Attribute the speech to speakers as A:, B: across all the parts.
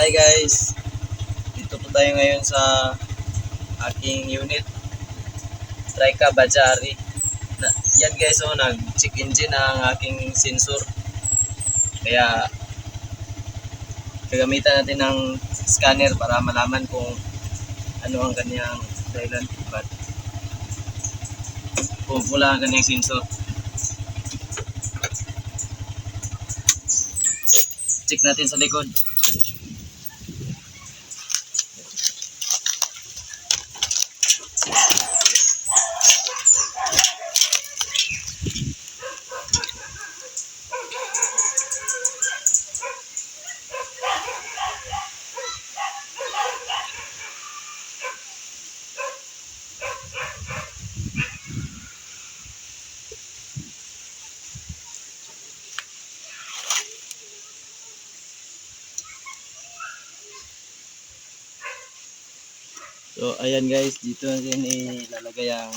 A: Hi guys, dito po tayo ngayon sa aking unit, Trika Bajari. Yan guys, nag-check engine ang aking sensor. Kaya gagamitan natin ng scanner para malaman kung ano ang kanyang dahilan. But kung pula ang kanyang sensor. Check natin sa likod. So ayan guys, dito natin ilalagay ang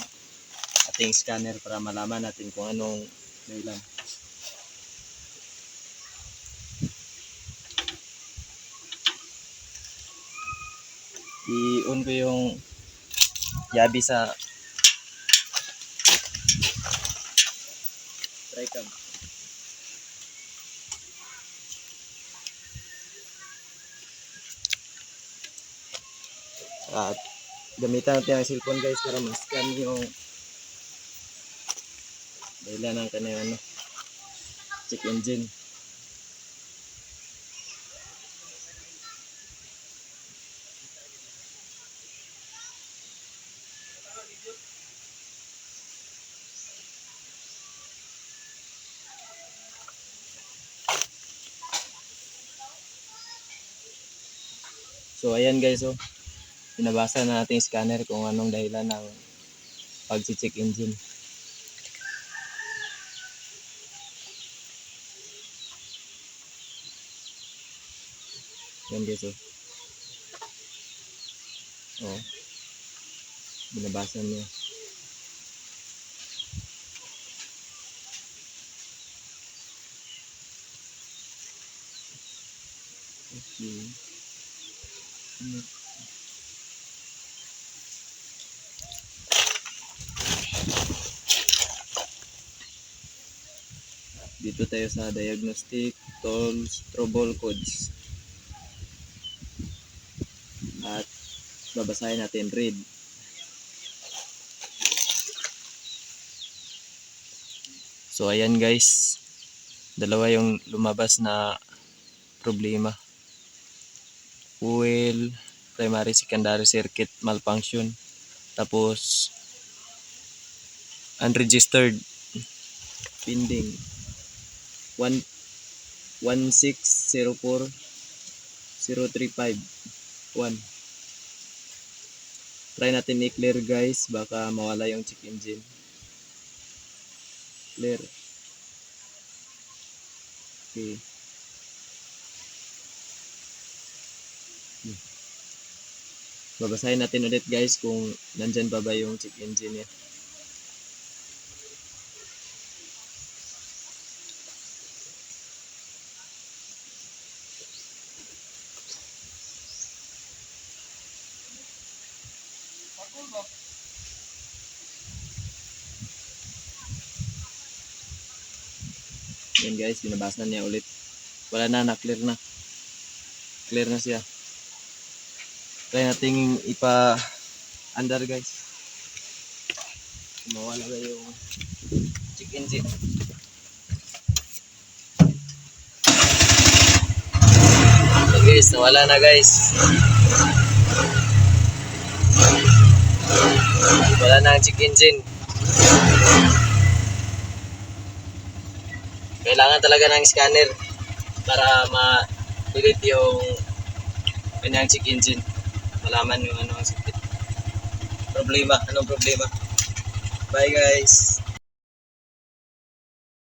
A: ating scanner para malaman natin kung anong dahilan. I-on ko yung yabi sa tricam. At gamitan natin ang cellphone guys para ma-scan yung dahilan ng kanyang check engine. So ayan guys, binabasa na natin scanner kung anong dahilan ng pag-check engine. Yan guys, binabasa niya. Okay. Dito tayo sa diagnostic tools trouble codes. At babasahin natin read. So ayan guys, dalawa yung lumabas na problema. Fuel, primary secondary circuit malfunction. Tapos unregistered pending 1604035 Try natin i-clear guys, baka mawala yung check engine. Clear. Okay. Babasahin natin ulit guys kung nandyan pa ba yung check engine niya. Yan guys, binabasa niya ulit. Wala na, clear na. Clear na siya. Try nating ipa-under guys. Mawala na yung check engine. So guys, nawala na guys. Wala na ang check engine. Kailangan talaga ng scanner para ma-delete yung kanyang check engine. Malaman yung anong problema. Bye guys.